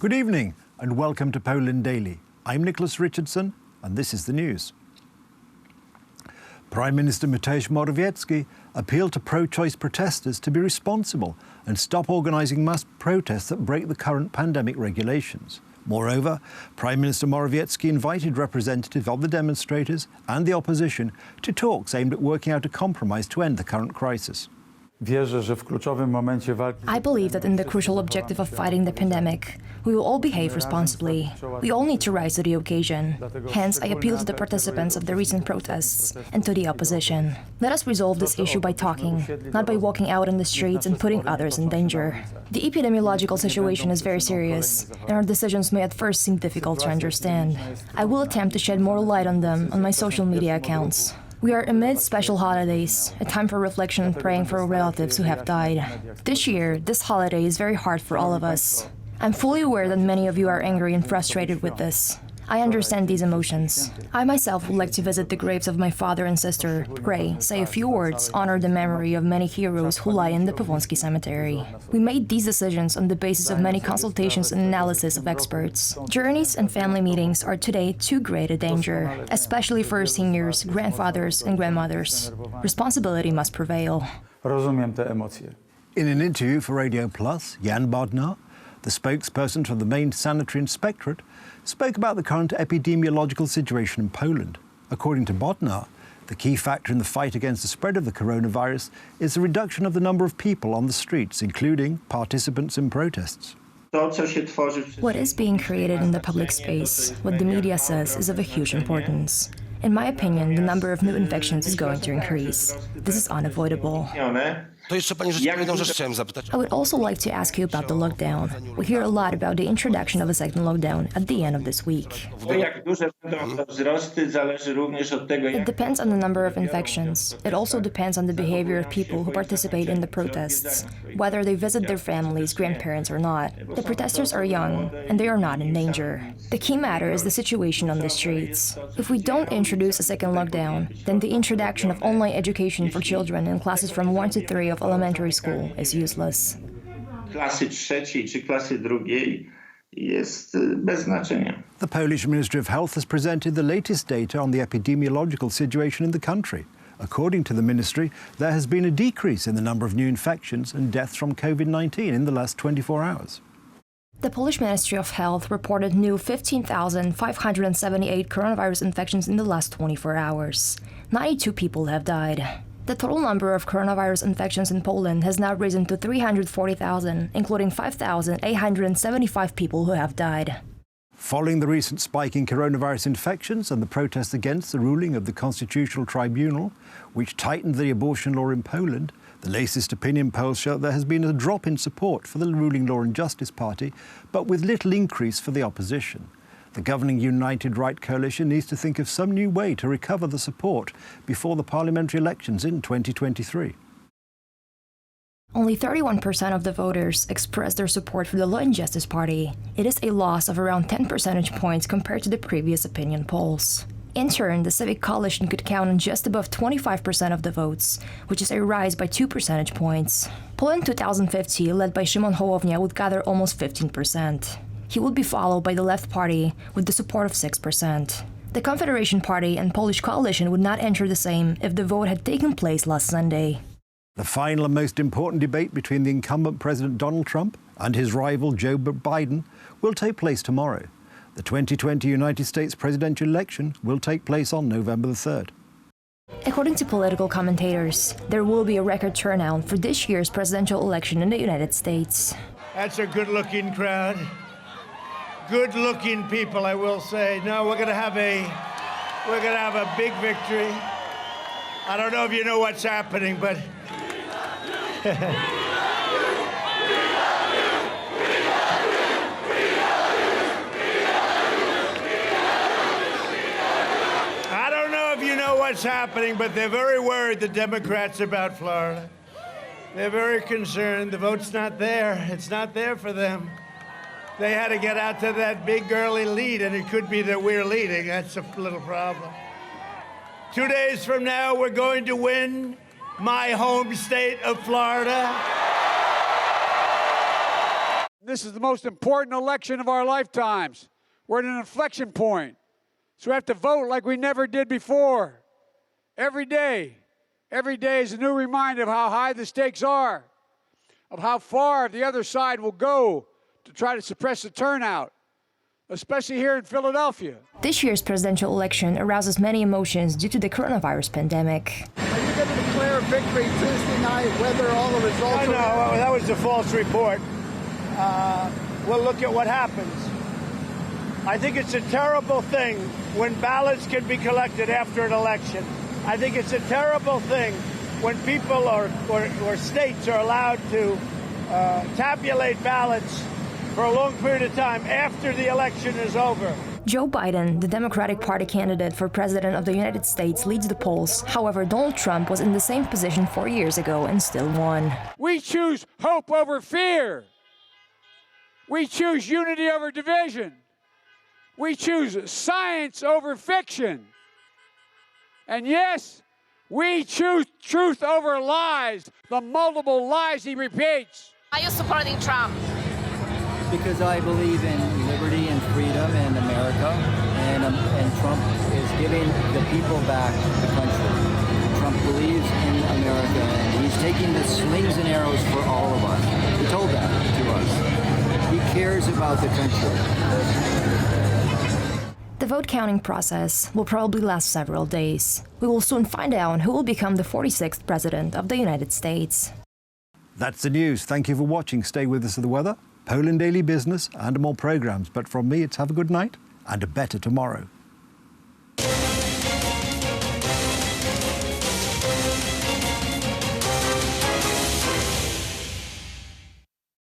Good evening and welcome to Poland Daily. I'm Nicholas Richardson and this is the news. Prime Minister Mateusz Morawiecki appealed to pro-choice protesters to be responsible and stop organising mass protests that break the current pandemic regulations. Moreover, Prime Minister Morawiecki invited representatives of the demonstrators and the opposition to talks aimed at working out a compromise to end the current crisis. I believe that in the crucial objective of fighting the pandemic, we will all behave responsibly. We all need to rise to the occasion. Hence, I appeal to the participants of the recent protests and to the opposition. Let us resolve this issue by talking, not by walking out on the streets and putting others in danger. The epidemiological situation is very serious, and our decisions may at first seem difficult to understand. I will attempt to shed more light on them on my social media accounts. We are amid special holidays, a time for reflection and praying for relatives who have died. This year, this holiday is very hard for all of us. I'm fully aware that many of you are angry and frustrated with this. I understand these emotions. I myself would like to visit the graves of my father and sister, pray, say a few words, honor the memory of many heroes who lie in the Powązki cemetery. We made these decisions on the basis of many consultations and analysis of experts. Journeys and family meetings are today too great a danger, especially for seniors, grandfathers and grandmothers. Responsibility must prevail. Rozumiem te emocje. In an interview for Radio Plus, Jan Bodnar, the spokesperson for the main sanitary inspectorate, spoke about the current epidemiological situation in Poland. According to Bodnar, the key factor in the fight against the spread of the coronavirus is the reduction of the number of people on the streets, including participants in protests. What is being created in the public space, what the media says, is of a huge importance. In my opinion, the number of new infections is going to increase. This is unavoidable. I would also like to ask you about the lockdown. We hear a lot about the introduction of a second lockdown at the end of this week. It depends on the number of infections. It also depends on the behavior of people who participate in the protests, whether they visit their families, grandparents or not. The protesters are young, and they are not in danger. The key matter is the situation on the streets. If we don't introduce a second lockdown, then the introduction of online education for children in classes from 1 to 3 of elementary school is useless. Klasy trzeciej czy klasy drugiej jest bez znaczenia. The Polish Ministry of Health has presented the latest data on the epidemiological situation in the country. According to the ministry, there has been a decrease in the number of new infections and deaths from COVID-19 in the last 24 hours. The Polish Ministry of Health reported new 15,578 coronavirus infections in the last 24 hours. 92 people have died. The total number of coronavirus infections in Poland has now risen to 340,000, including 5,875 people who have died. Following the recent spike in coronavirus infections and the protests against the ruling of the Constitutional Tribunal, which tightened the abortion law in Poland, the latest opinion polls show there has been a drop in support for the ruling Law and Justice Party, but with little increase for the opposition. The governing United Right coalition needs to think of some new way to recover the support before the parliamentary elections in 2023. Only 31% of the voters expressed their support for the Law and Justice Party. It is a loss of around 10 percentage points compared to the previous opinion polls. In turn, the Civic Coalition could count on just above 25% of the votes, which is a rise by 2 percentage points. Poland 2050, led by Szymon Hołownia, would gather almost 15%. He would be followed by the Left Party with the support of 6%. The Confederation Party and Polish Coalition would not enter the same if the vote had taken place last Sunday. The final and most important debate between the incumbent President Donald Trump and his rival Joe Biden will take place tomorrow. The 2020 United States presidential election will take place on November the 3rd. According to political commentators, there will be a record turnout for this year's presidential election in the United States. That's a good-looking crowd. Good-looking people, I will say. No, we're gonna have a big victory. I don't know if you know what's happening, but I don't know if you know what's happening, but they're very worried, the Democrats, about Florida. They're very concerned. The vote's not there. It's not there for them. They had to get out to that big early lead, and it could be that we're leading. That's a little problem. 2 days from now, we're going to win my home state of Florida. this is the most important election of our lifetimes. We're at an inflection point. So we have to vote like we never did before. Every day is a new reminder of how high the stakes are, of how far the other side will go to try to suppress the turnout, especially here in Philadelphia. This year's presidential election arouses many emotions due to the coronavirus pandemic. Are you going to declare a victory Tuesday night, whether all the results No, that was a false report. We'll look at what happens. I think it's a terrible thing when ballots can be collected after an election. I think it's a terrible thing when people or states are allowed to tabulate ballots for a long period of time after the election is over. Joe Biden, the Democratic Party candidate for President of the United States, leads the polls. However, Donald Trump was in the same position 4 years ago and still won. We choose hope over fear. We choose unity over division. We choose science over fiction. And yes, we choose truth over lies, the multiple lies he repeats. Are you supporting Trump? Because I believe in liberty and freedom in America, and Trump is giving the people back the country. Trump believes in America, and he's taking the slings and arrows for all of us. He told that to us. He cares about the country. The vote counting process will probably last several days. We will soon find out who will become the 46th President of the United States. That's the news. Thank you for watching. Stay with us for the weather, Poland Daily Business and more programs. But from me, it's have a good night and a better tomorrow.